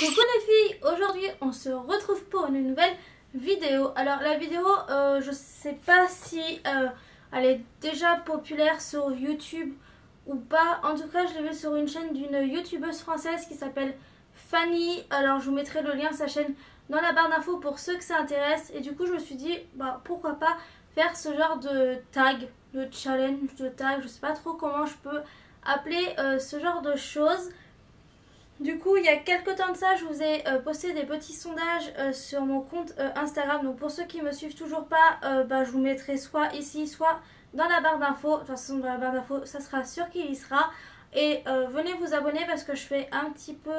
Coucou les filles, aujourd'hui on se retrouve pour une nouvelle vidéo. Alors la vidéo, je sais pas si elle est déjà populaire sur YouTube ou pas. En tout cas je l'ai vue sur une chaîne d'une youtubeuse française qui s'appelle Fanny. Alors je vous mettrai le lien de sa chaîne dans la barre d'infos pour ceux que ça intéresse. Et du coup je me suis dit, bah pourquoi pas faire ce genre de tag, de challenge, de tag, je sais pas trop comment je peux appeler ce genre de choses. Du coup, il y a quelques temps de ça, je vous ai posté des petits sondages sur mon compte Instagram. Donc pour ceux qui me suivent toujours pas, je vous mettrai soit ici, soit dans la barre d'infos. De toute façon, dans la barre d'infos, ça sera sûr qu'il y sera. Et venez vous abonner parce que je fais un petit peu...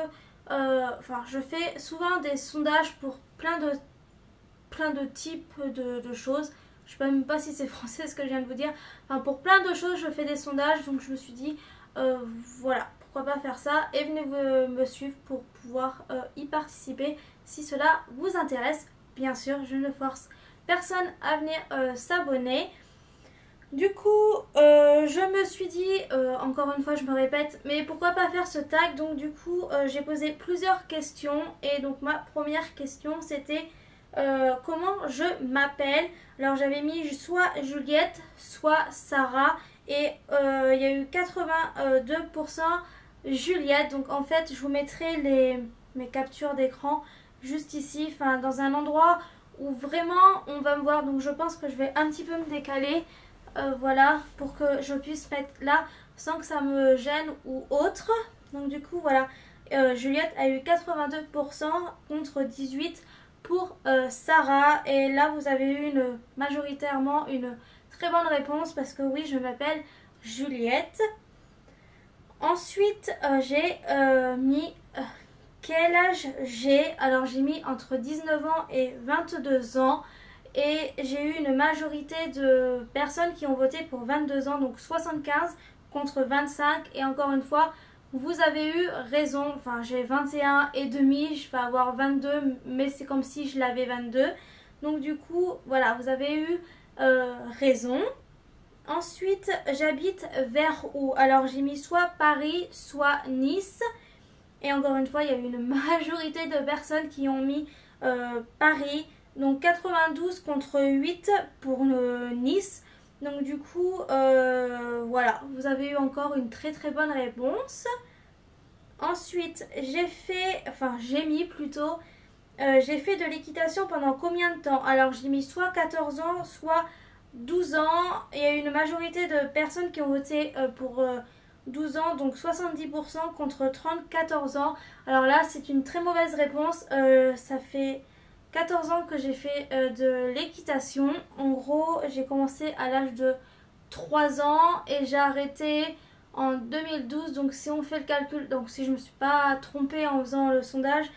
je fais souvent des sondages pour plein de types de choses. Je ne sais même pas si c'est français ce que je viens de vous dire. Enfin, pour plein de choses, je fais des sondages. Donc je me suis dit, voilà. Pourquoi pas faire ça et venez me suivre pour pouvoir y participer si cela vous intéresse. Bien sûr, je ne force personne à venir s'abonner. Du coup, je me suis dit, encore une fois je me répète, mais pourquoi pas faire ce tag. Donc du coup, j'ai posé plusieurs questions et donc ma première question c'était comment je m'appelle. Alors j'avais mis soit Juliette, soit Sarah et il y a eu 82% Juliette. Donc en fait je vous mettrai mes captures d'écran juste ici, enfin dans un endroit où vraiment on va me voir. Donc je pense que je vais un petit peu me décaler, voilà, pour que je puisse mettre là sans que ça me gêne ou autre. Donc du coup voilà, Juliette a eu 82% contre 18% pour Sarah. Et là vous avez eu majoritairement une très bonne réponse parce que oui, je m'appelle Juliette. Ensuite, j'ai mis quel âge j'ai. Alors, j'ai mis entre 19 ans et 22 ans. Et j'ai eu une majorité de personnes qui ont voté pour 22 ans, donc 75 contre 25. Et encore une fois, vous avez eu raison. Enfin, j'ai 21 et demi, je vais avoir 22, mais c'est comme si je l'avais 22. Donc, du coup, voilà, vous avez eu raison. Ensuite, j'habite vers où? Alors, j'ai mis soit Paris, soit Nice. Et encore une fois, il y a eu une majorité de personnes qui ont mis Paris. Donc, 92 contre 8 pour Nice. Donc, du coup, voilà, vous avez eu encore une très très bonne réponse. Ensuite, j'ai mis plutôt, j'ai fait de l'équitation pendant combien de temps? Alors, j'ai mis soit 14 ans, soit 12 ans. Et il y a une majorité de personnes qui ont voté pour 12 ans, donc 70% contre 34 ans. Alors là, c'est une très mauvaise réponse. Ça fait 14 ans que j'ai fait de l'équitation. En gros, j'ai commencé à l'âge de 3 ans et j'ai arrêté en 2012. Donc si on fait le calcul, donc si je ne me suis pas trompée en faisant le sondage...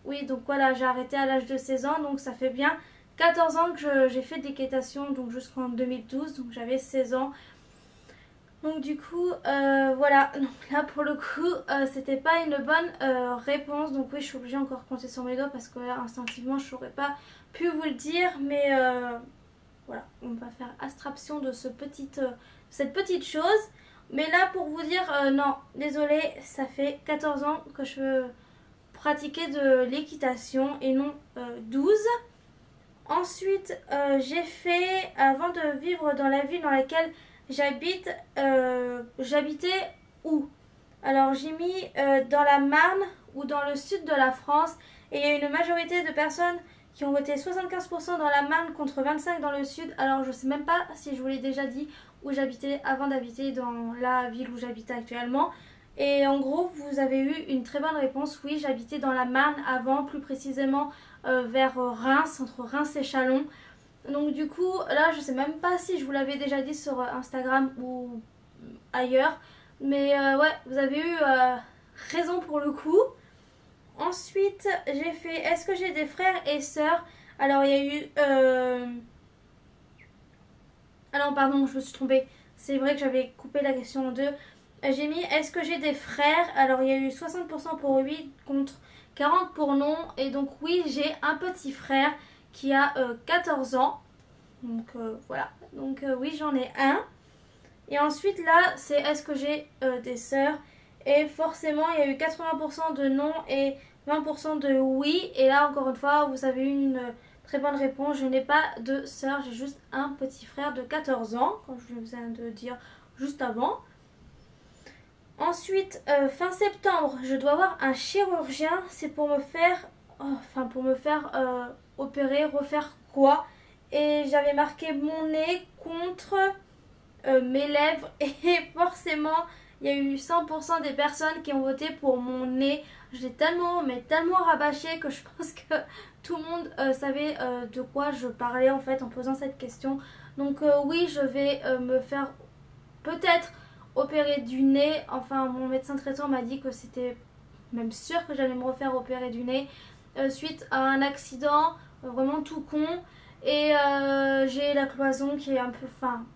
Oui, donc voilà, j'ai arrêté à l'âge de 16 ans, donc ça fait bien 14 ans que j'ai fait de l'équitation, donc jusqu'en 2012, donc j'avais 16 ans. Donc du coup, voilà, donc là pour le coup, c'était pas une bonne réponse. Donc oui, je suis obligée encore de compter sur mes doigts parce que là, instinctivement, je n'aurais pas pu vous le dire. Mais voilà, on va faire abstraction de cette petite chose. Mais là, pour vous dire, non, désolée, ça fait 14 ans que je pratiquais de l'équitation et non 12. Ensuite, j'ai fait, avant de vivre dans la ville dans laquelle j'habite, j'habitais où? Alors j'ai mis dans la Marne ou dans le sud de la France. Et il y a une majorité de personnes qui ont voté 75% dans la Marne contre 25% dans le sud. Alors je sais même pas si je vous l'ai déjà dit où j'habitais avant d'habiter dans la ville où j'habite actuellement. Et en gros, vous avez eu une très bonne réponse. Oui, j'habitais dans la Marne avant, plus précisément vers Reims, entre Reims et Châlons. Donc du coup, là, je sais même pas si je vous l'avais déjà dit sur Instagram ou ailleurs. Mais ouais, vous avez eu raison pour le coup. Ensuite, j'ai fait, est-ce que j'ai des frères et sœurs? Alors, il y a eu... Ah non, pardon, je me suis trompée. C'est vrai que j'avais coupé la question en deux. J'ai mis est-ce que j'ai des frères? Alors il y a eu 60% pour oui contre 40% pour non. Et donc oui, j'ai un petit frère qui a 14 ans. Donc voilà. Donc oui, j'en ai un. Et ensuite là, c'est est-ce que j'ai des sœurs? Et forcément, il y a eu 80% de non et 20% de oui. Et là, encore une fois, vous avez eu une très bonne réponse. Je n'ai pas de sœur, j'ai juste un petit frère de 14 ans, comme je viens de dire juste avant. Ensuite, fin septembre, je dois voir un chirurgien. C'est pour me faire, opérer, refaire quoi? Et j'avais marqué mon nez contre mes lèvres. Et forcément, il y a eu 100% des personnes qui ont voté pour mon nez. Je l'ai tellement, mais tellement rabâché que je pense que tout le monde savait de quoi je parlais en fait en posant cette question. Donc oui, je vais me faire peut-être opérer du nez. Enfin, mon médecin traitant m'a dit que c'était même sûr que j'allais me refaire opérer du nez suite à un accident vraiment tout con. Et j'ai la cloison qui est un peu,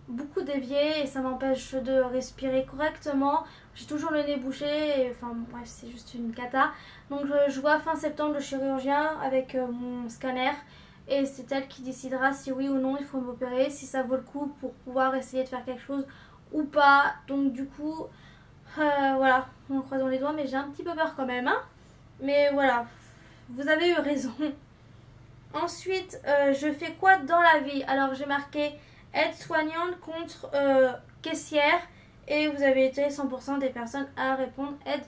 beaucoup déviée et ça m'empêche de respirer correctement. J'ai toujours le nez bouché et bref, c'est juste une cata. Donc je vois fin septembre le chirurgien avec mon scanner et c'est elle qui décidera si oui ou non il faut m'opérer, si ça vaut le coup pour pouvoir essayer de faire quelque chose ou pas. Donc du coup, voilà, en croisant les doigts, mais j'ai un petit peu peur quand même, hein. Mais voilà, vous avez eu raison. Ensuite, je fais quoi dans la vie? Alors, j'ai marqué aide-soignante contre caissière. Et vous avez été 100% des personnes à répondre aide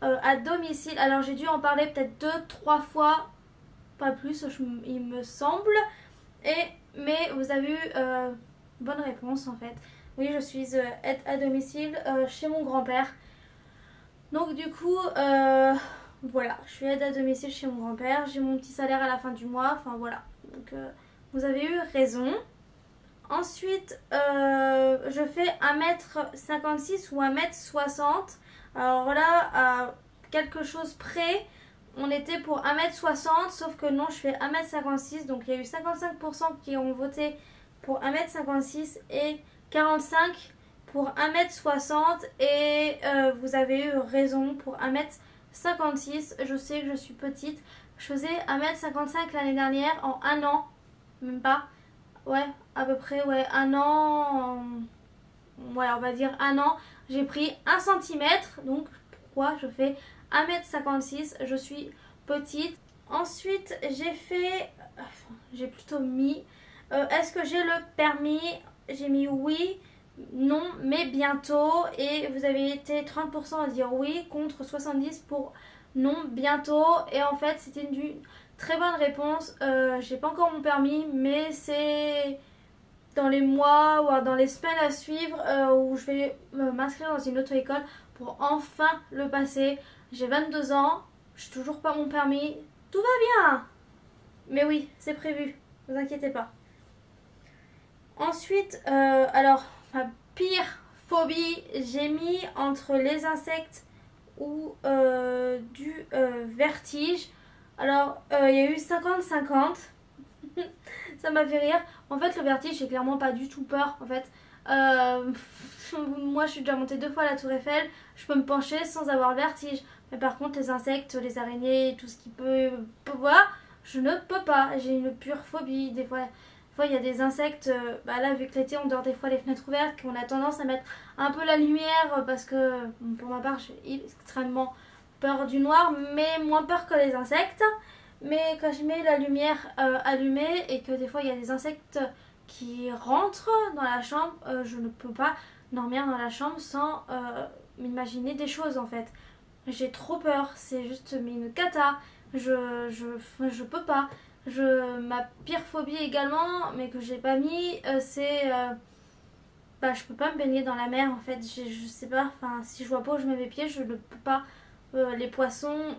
à domicile. Alors, j'ai dû en parler peut-être 2-3 fois, pas plus, il me semble. Mais vous avez eu bonne réponse en fait. Oui, je suis aide à domicile chez mon grand-père. Donc, du coup... voilà, je suis aide à domicile chez mon grand-père, j'ai mon petit salaire à la fin du mois, enfin voilà. Donc vous avez eu raison. Ensuite, je fais 1m56 ou 1m60. Alors là, à quelque chose près, on était pour 1m60, sauf que non, je fais 1m56. Donc il y a eu 55% qui ont voté pour 1m56 et 45% pour 1m60. Et vous avez eu raison pour 1m56, je sais que je suis petite. Je faisais 1m55 l'année dernière en un an. Même pas. Ouais, à peu près, ouais, un an. Ouais, on va dire un an. J'ai pris 1 cm. Donc, pourquoi je fais 1m56? Je suis petite. Ensuite, j'ai plutôt mis. Est-ce que j'ai le permis? J'ai mis oui. Non, mais bientôt. Et vous avez été 30% à dire oui contre 70% pour non, bientôt. Et en fait, c'était une très bonne réponse. J'ai pas encore mon permis, mais c'est dans les mois ou dans les semaines à suivre où je vais m'inscrire dans une autre école pour enfin le passer. J'ai 22 ans, j'ai toujours pas mon permis. Tout va bien. Mais oui, c'est prévu. Ne vous inquiétez pas. Ensuite, alors... ma pire phobie, j'ai mis entre les insectes ou du vertige. Alors, il y a eu 50-50. Ça m'a fait rire. En fait, le vertige, j'ai clairement pas du tout peur. En fait, moi, je suis déjà montée 2 fois à la Tour Eiffel. Je peux me pencher sans avoir le vertige. Mais par contre, les insectes, les araignées, tout ce qui peut voir, je ne peux pas. J'ai une pure phobie. Des fois, il y a des insectes, là vu que l'été on dort des fois les fenêtres ouvertes, qu'on a tendance à mettre un peu la lumière parce que pour ma part j'ai extrêmement peur du noir, mais moins peur que les insectes. Mais quand je mets la lumière allumée et que des fois il y a des insectes qui rentrent dans la chambre, je ne peux pas dormir dans la chambre sans m'imaginer des choses en fait. J'ai trop peur, c'est juste une cata, je peux pas. Ma pire phobie également, mais que j'ai pas mis, c'est je peux pas me baigner dans la mer en fait. Je sais pas, si je vois pas où je mets mes pieds, je ne peux pas. Les poissons,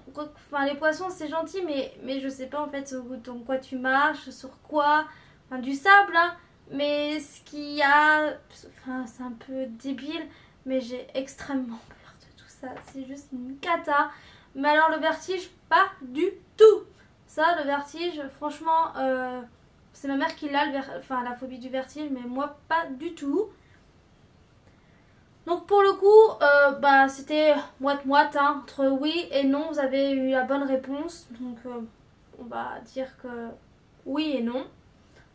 les poissons c'est gentil, mais je sais pas en fait dans quoi tu marches, sur quoi, du sable, hein, mais ce qu'il y a, c'est un peu débile, mais j'ai extrêmement peur de tout ça, c'est juste une cata. Mais alors le vertige, pas du tout. Ça, le vertige, franchement, c'est ma mère qui l'a, la phobie du vertige, mais moi, pas du tout. Donc pour le coup, c'était moite-moite, hein, entre oui et non, vous avez eu la bonne réponse. Donc on va dire que oui et non.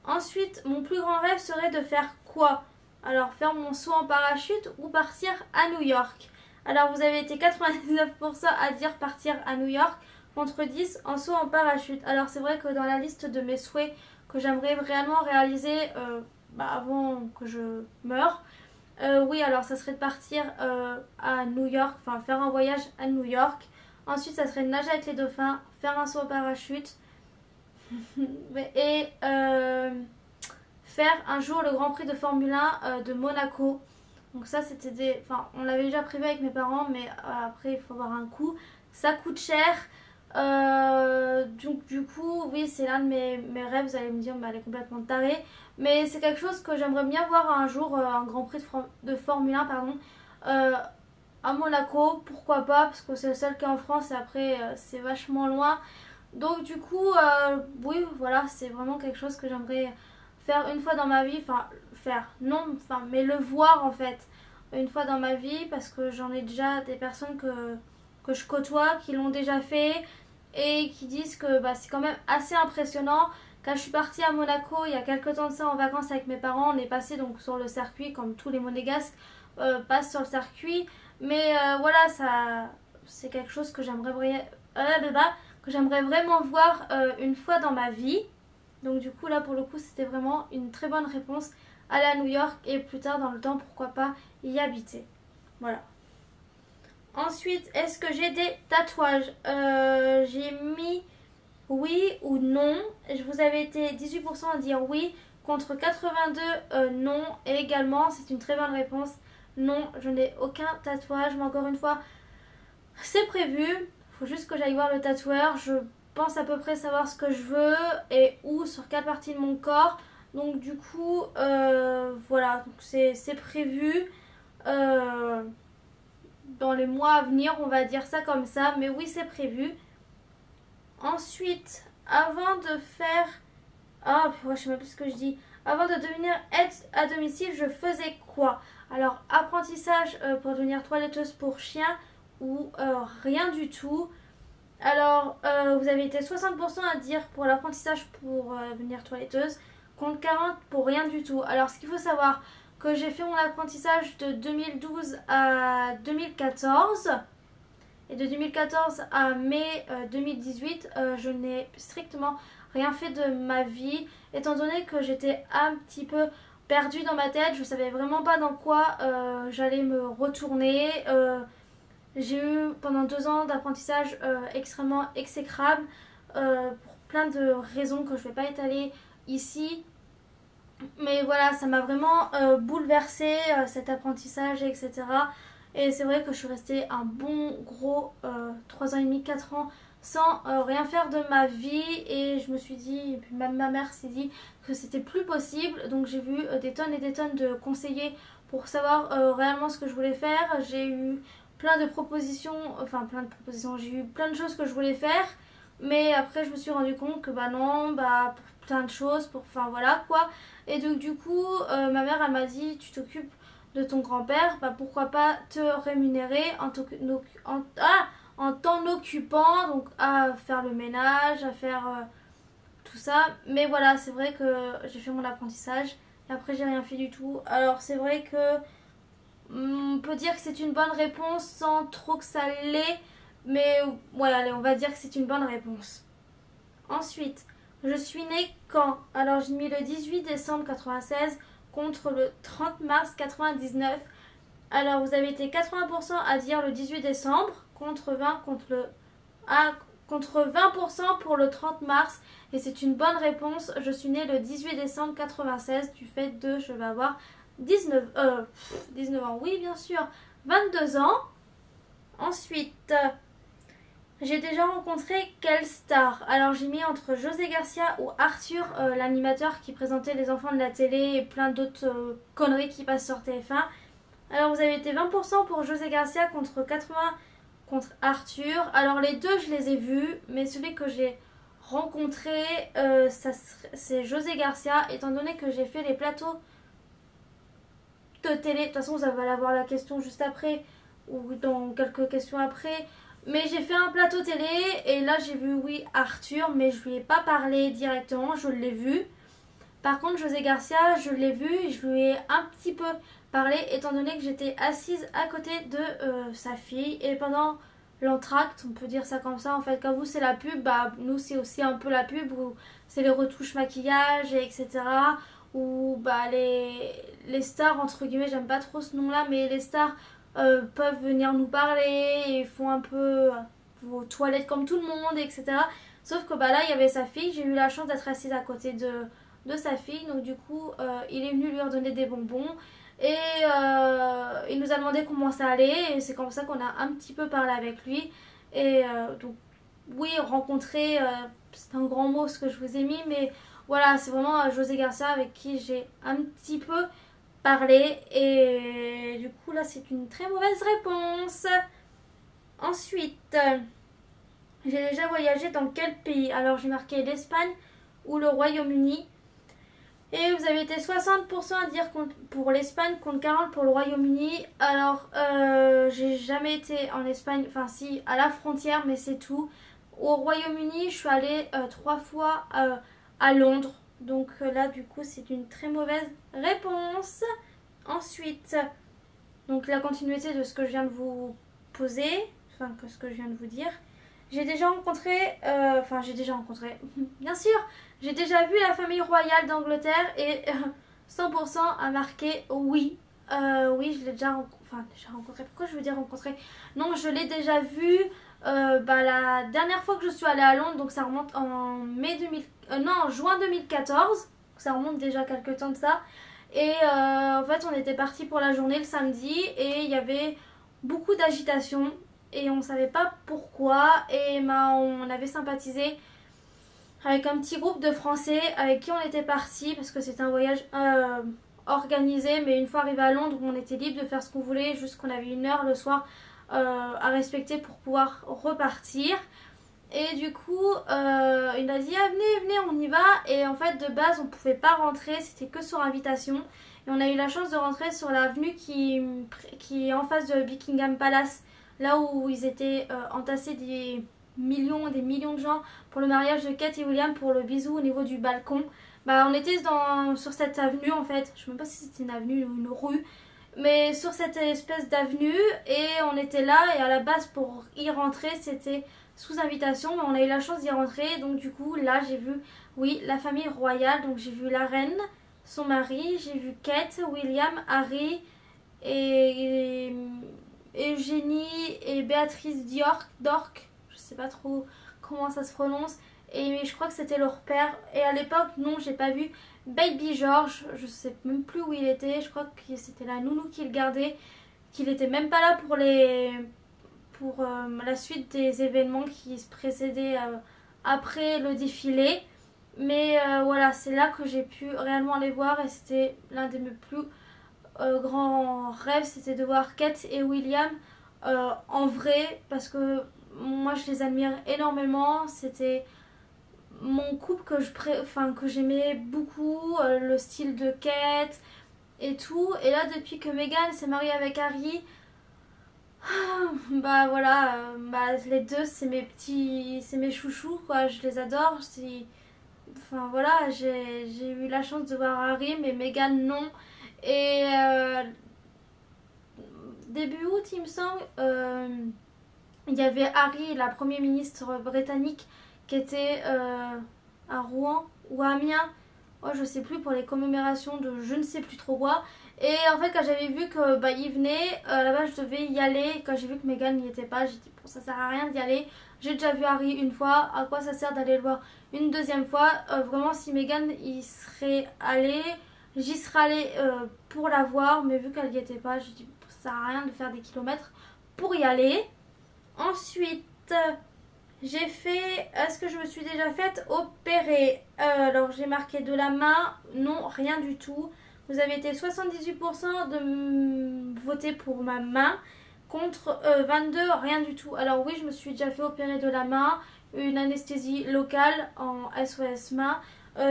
Ensuite, mon plus grand rêve serait de faire quoi? Alors, faire mon saut en parachute ou partir à New York. Alors vous avez été 99% à dire partir à New York contre 10 en saut en parachute. Alors c'est vrai que dans la liste de mes souhaits que j'aimerais réellement réaliser avant que je meure, oui, alors ça serait de partir à New York, enfin faire un voyage à New York. Ensuite ça serait de nager avec les dauphins, faire un saut en parachute et faire un jour le Grand Prix de Formule 1 de Monaco. Donc ça c'était des... Enfin on l'avait déjà prévu avec mes parents, mais après il faut avoir un coût. Ça coûte cher. Donc du coup oui c'est l'un de mes rêves. Vous allez me dire mais elle est complètement tarée. Mais c'est quelque chose que j'aimerais bien voir un jour, un Grand Prix de Formule 1 pardon, à Monaco. Pourquoi pas, parce que c'est le seul qui est en France et après c'est vachement loin. Donc du coup oui voilà c'est vraiment quelque chose que j'aimerais faire une fois dans ma vie, enfin faire, non, enfin mais le voir en fait une fois dans ma vie parce que j'en ai déjà des personnes que je côtoie qui l'ont déjà fait et qui disent que c'est quand même assez impressionnant. Quand je suis partie à Monaco il y a quelques temps de ça en vacances avec mes parents, on est passé donc sur le circuit comme tous les monégasques passent sur le circuit, mais voilà ça c'est quelque chose que j'aimerais vraiment voir une fois dans ma vie. Donc du coup là pour le coup c'était vraiment une très bonne réponse. Aller à New York et plus tard dans le temps pourquoi pas y habiter. Voilà. Ensuite est-ce que j'ai des tatouages? J'ai mis oui ou non. Je vous avais été 18% à dire oui contre 82 non. Et également c'est une très bonne réponse. Non, je n'ai aucun tatouage, mais encore une fois c'est prévu. Il faut juste que j'aille voir le tatoueur. Je pense à peu près savoir ce que je veux et où, sur quelle partie de mon corps. Donc du coup voilà, c'est prévu dans les mois à venir, on va dire ça comme ça, mais oui c'est prévu. Ensuite avant de faire je sais même plus ce que je dis. Avant de devenir aide à domicile je faisais quoi? Alors apprentissage pour devenir toiletteuse pour chien ou rien du tout. Alors, vous avez été 60% à dire pour l'apprentissage pour devenir toiletteuse, contre 40% pour rien du tout. Alors, ce qu'il faut savoir, que j'ai fait mon apprentissage de 2012 à 2014. Et de 2014 à mai 2018, je n'ai strictement rien fait de ma vie. Étant donné que j'étais un petit peu perdue dans ma tête, je ne savais vraiment pas dans quoi j'allais me retourner. J'ai eu pendant 2 ans d'apprentissage extrêmement exécrable pour plein de raisons que je ne vais pas étaler ici. Mais voilà, ça m'a vraiment bouleversée cet apprentissage, etc. Et c'est vrai que je suis restée un bon gros 3 ans et demi, 4 ans sans rien faire de ma vie. Et je me suis dit, et puis même ma mère s'est dit que c'était plus possible. Donc j'ai vu des tonnes et des tonnes de conseillers pour savoir réellement ce que je voulais faire. J'ai eu plein de propositions, j'ai eu plein de choses que je voulais faire, mais après je me suis rendu compte que non, pour plein de choses, enfin voilà quoi. Et donc du coup ma mère elle m'a dit tu t'occupes de ton grand-père, pourquoi pas te rémunérer en t'en occupant, donc à faire le ménage, à faire tout ça. Mais voilà, c'est vrai que j'ai fait mon apprentissage et après j'ai rien fait du tout. Alors c'est vrai que on peut dire que c'est une bonne réponse sans trop que ça l'est. Mais ouais, allez, on va dire que c'est une bonne réponse. Ensuite, je suis née quand? Alors j'ai mis le 18 décembre 96 contre le 30 mars 99. Alors vous avez été 80% à dire le 18 décembre contre 20% pour le 30 mars. Et c'est une bonne réponse. Je suis née le 18 décembre 96 du fait de, je vais avoir 19 ans, oui bien sûr, 22 ans. Ensuite, j'ai déjà rencontré quelle star? Alors j'ai mis entre José Garcia ou Arthur, l'animateur qui présentait les enfants de la télé et plein d'autres conneries qui passent sur TF1. Alors vous avez été 20% pour José Garcia contre 80% contre Arthur. Alors les deux je les ai vus, mais celui que j'ai rencontré c'est José Garcia, étant donné que j'ai fait les plateaux de télé. De toute façon vous allez avoir la question juste après ou dans quelques questions après, mais j'ai fait un plateau télé et là j'ai vu oui Arthur, mais je lui ai pas parlé directement, je l'ai vu. Par contre, José Garcia, je l'ai vu et je lui ai un petit peu parlé étant donné que j'étais assise à côté de sa fille. Et pendant l'entracte, on peut dire ça comme ça, en fait, quand vous c'est la pub, bah nous c'est aussi un peu la pub où c'est les retouches maquillage, et etc. Où bah les stars, entre guillemets, j'aime pas trop ce nom-là, mais les stars peuvent venir nous parler et font un peu vos toilettes comme tout le monde, etc. Sauf que bah là, il y avait sa fille, j'ai eu la chance d'être assise à côté de sa fille, donc du coup, il est venu lui redonner des bonbons. Et il nous a demandé comment ça allait et c'est comme ça qu'on a un petit peu parlé avec lui. Et donc oui, rencontrer, c'est un grand mot ce que je vous ai mis, mais voilà, c'est vraiment José Garcia avec qui j'ai un petit peu parlé. Et du coup là c'est une très mauvaise réponse. Ensuite, j'ai déjà voyagé dans quel pays? Alors j'ai marqué l'Espagne ou le Royaume-Uni. Et vous avez été 60% à dire pour l'Espagne contre 40% pour le Royaume-Uni. Alors, j'ai jamais été en Espagne, enfin si, à la frontière, mais c'est tout. Au Royaume-Uni, je suis allée 3 fois à Londres. Donc là, du coup, c'est une très mauvaise réponse. Ensuite, donc la continuité de ce que je viens de vous poser, enfin, que ce que je viens de vous dire. J'ai déjà rencontré, bien sûr, j'ai déjà vu la famille royale d'Angleterre et 100% a marqué oui. Oui, je l'ai déjà rencontré. Pourquoi je veux dire rencontré? Non, je l'ai déjà vu la dernière fois que je suis allée à Londres, donc ça remonte en juin 2014. Donc ça remonte déjà quelques temps de ça. Et en fait, on était partis pour la journée le samedi et il y avait beaucoup d'agitation. Et on savait pas pourquoi et on avait sympathisé avec un petit groupe de Français avec qui on était parti parce que c'était un voyage organisé, mais une fois arrivé à Londres on était libre de faire ce qu'on voulait, juste qu'on avait 1 heure le soir à respecter pour pouvoir repartir. Et du coup il a dit ah, venez on y va, et en fait de base on pouvait pas rentrer, c'était que sur invitation, et on a eu la chance de rentrer sur l'avenue qui est en face de Buckingham Palace, là où ils étaient entassés des millions et des millions de gens pour le mariage de Kate et William, pour le bisou au niveau du balcon. Bah on était sur cette avenue en fait, je sais même pas si c'était une avenue ou une rue, mais sur cette espèce d'avenue, et on était là, et à la base pour y rentrer c'était sous invitation, mais on a eu la chance d'y rentrer. Donc du coup là j'ai vu, oui, la famille royale, donc j'ai vu la reine, son mari, j'ai vu Kate, William, Harry et Eugénie et Béatrice d'Orc, je sais pas trop comment ça se prononce, et je crois que c'était leur père. Et à l'époque non, j'ai pas vu Baby George, je sais même plus où il était, je crois que c'était la nounou qui le gardait, qu'il était même pas là pour la suite des événements qui se précédaient après le défilé. Mais voilà, c'est là que j'ai pu réellement les voir, et c'était l'un de mes plus grands rêves, c'était de voir Kate et William en vrai, parce que moi je les admire énormément. C'était mon couple que j'aimais beaucoup, le style de Kate et tout. Et là, depuis que Meghan s'est mariée avec Harry, bah voilà, les deux c'est mes chouchous quoi, je les adore. Enfin voilà, j'ai eu la chance de voir Harry, mais Meghan non. Et début août il me semble, il y avait Harry, la première ministre britannique, qui était à Rouen ou à Amiens, oh, je sais plus, pour les commémorations de je ne sais plus trop quoi. Et en fait quand j'avais vu que il venait, là-bas je devais y aller. Et quand j'ai vu que Meghan n'y était pas, j'ai dit bon, ça sert à rien d'y aller, j'ai déjà vu Harry une fois, à quoi ça sert d'aller le voir une deuxième fois? Vraiment, si Meghan y serait allée, j'y serais allée pour la voir, mais vu qu'elle n'y était pas, j'ai dit ça sert à rien de faire des kilomètres pour y aller. Ensuite j'ai fait, est-ce que je me suis déjà faite opérer? Alors j'ai marqué de la main, non, rien du tout. Vous avez été 78% de voter pour ma main contre 22, rien du tout. Alors oui, je me suis déjà fait opérer de la main, une anesthésie locale en SOS main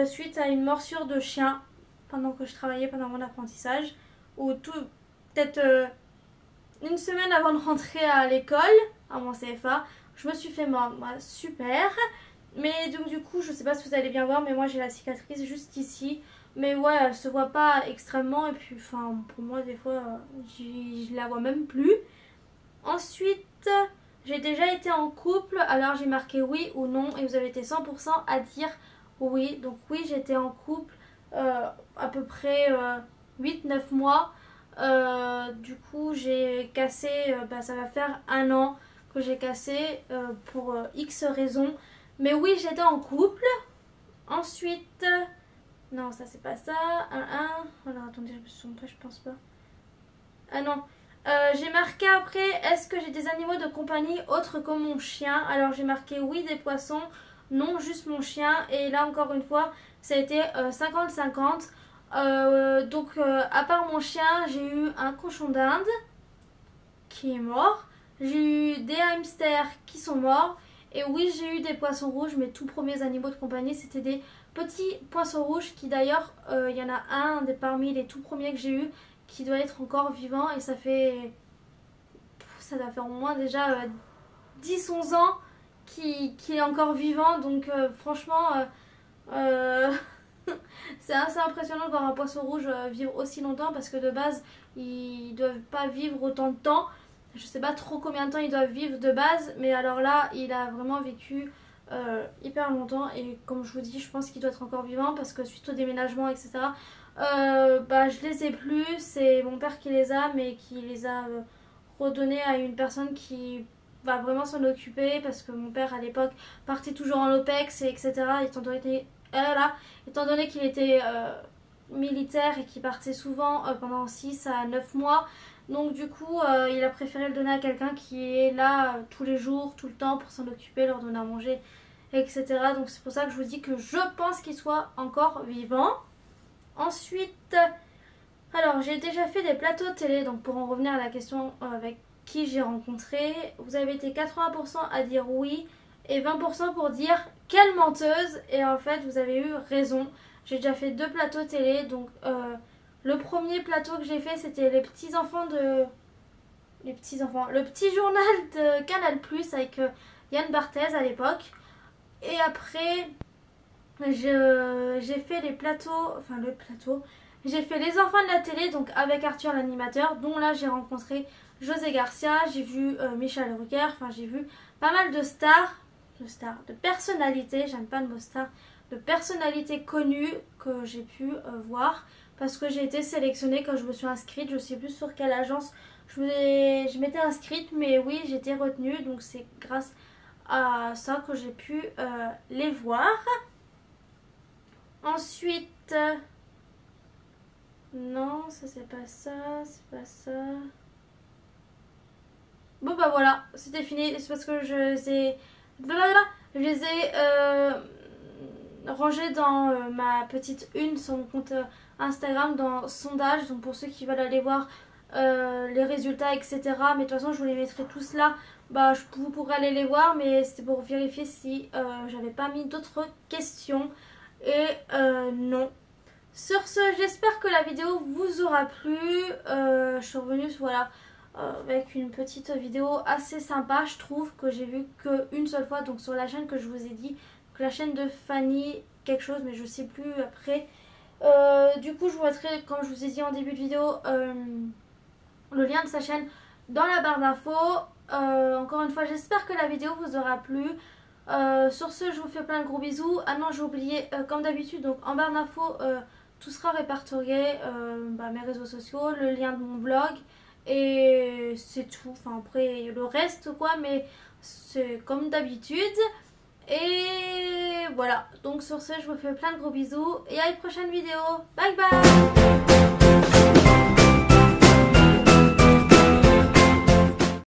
suite à une morsure de chien pendant que je travaillais pendant mon apprentissage, ou peut-être 1 semaine avant de rentrer à l'école, à mon CFA. Je me suis fait mordre, super. Mais donc du coup, je sais pas si vous allez bien voir, mais moi j'ai la cicatrice juste ici. Mais ouais, elle se voit pas extrêmement. Et puis, enfin, pour moi, des fois, je la vois même plus. Ensuite, j'ai déjà été en couple. Alors, j'ai marqué oui ou non. Et vous avez été 100% à dire oui. Donc, oui, j'étais en couple à peu près 8-9 mois. Du coup, j'ai cassé, ça va faire 1 an que j'ai cassé pour X raisons. Mais oui, j'étais en couple. Ensuite, non, ça c'est pas ça. Alors attendez, je me suis trompée, je pense pas. Ah non. J'ai marqué après, est-ce que j'ai des animaux de compagnie autres que mon chien? Alors j'ai marqué oui, des poissons, non, juste mon chien. Et là encore une fois, ça a été 50-50. Donc à part mon chien, j'ai eu un cochon d'Inde qui est mort. J'ai eu des hamsters qui sont morts. Et oui, j'ai eu des poissons rouges. Mes tout premiers animaux de compagnie, c'était des petits poissons rouges qui d'ailleurs, il y en a un parmi les tout premiers que j'ai eu qui doit être encore vivant. Et ça doit faire au moins déjà 10-11 ans qu'il est encore vivant. Donc franchement, c'est assez impressionnant de voir un poisson rouge vivre aussi longtemps parce que de base, ils ne doivent pas vivre autant de temps. Je sais pas trop combien de temps ils doivent vivre de base, mais alors là, il a vraiment vécu hyper longtemps. Et comme je vous dis, je pense qu'il doit être encore vivant parce que suite au déménagement, etc., je les ai plus. C'est mon père qui les a, mais qui les a redonnés à une personne qui va vraiment s'en occuper parce que mon père à l'époque partait toujours en OPEX, etc. Étant donné qu'il était militaire et qu'il partait souvent pendant 6 à 9 mois. Donc du coup, il a préféré le donner à quelqu'un qui est là tous les jours, tout le temps pour s'en occuper, leur donner à manger, etc. Donc c'est pour ça que je vous dis que je pense qu'il soit encore vivant. Ensuite, alors j'ai déjà fait des plateaux télé, donc pour en revenir à la question avec qui j'ai rencontré, vous avez été 80% à dire oui et 20% pour dire quelle menteuse. Et en fait, vous avez eu raison. J'ai déjà fait 2 plateaux télé, donc... le premier plateau que j'ai fait, c'était le petit journal de Canal+ avec Yann Barthès à l'époque. Et après, j'ai fait j'ai fait les enfants de la télé, donc avec Arthur l'animateur, dont là j'ai rencontré José Garcia, j'ai vu Michel Drucker, enfin j'ai vu pas mal de stars, de personnalités, j'aime pas le mot star, de personnalités connues que j'ai pu voir. Parce que j'ai été sélectionnée quand je me suis inscrite. Je sais plus sur quelle agence je m'étais inscrite. Mais oui, j'ai été retenue. Donc c'est grâce à ça que j'ai pu les voir. Ensuite... non, ça c'est pas ça. C'est pas ça. Bon bah voilà, c'était fini. C'est parce que je les ai rangés dans ma petite une sur mon compte Instagram dans sondage. Donc pour ceux qui veulent aller voir les résultats, etc. Mais de toute façon, je vous les mettrai tous là. Vous pourrez aller les voir. Mais c'était pour vérifier si j'avais pas mis d'autres questions. Et non. Sur ce, j'espère que la vidéo vous aura plu. Je suis revenue avec une petite vidéo assez sympa, je trouve, que j'ai vu qu'une seule fois, donc sur la chaîne que je vous ai dit, que la chaîne de Fanny quelque chose, mais je sais plus après. Du coup, je vous mettrai, comme je vous ai dit en début de vidéo, le lien de sa chaîne dans la barre d'infos. Encore une fois, j'espère que la vidéo vous aura plu. Sur ce, je vous fais plein de gros bisous. Ah non, j'ai oublié, comme d'habitude, donc en barre d'infos, tout sera répertorié, mes réseaux sociaux, le lien de mon blog. Et c'est tout, enfin après le reste quoi, mais c'est comme d'habitude. Et voilà, donc sur ce je vous fais plein de gros bisous et à une prochaine vidéo, bye bye.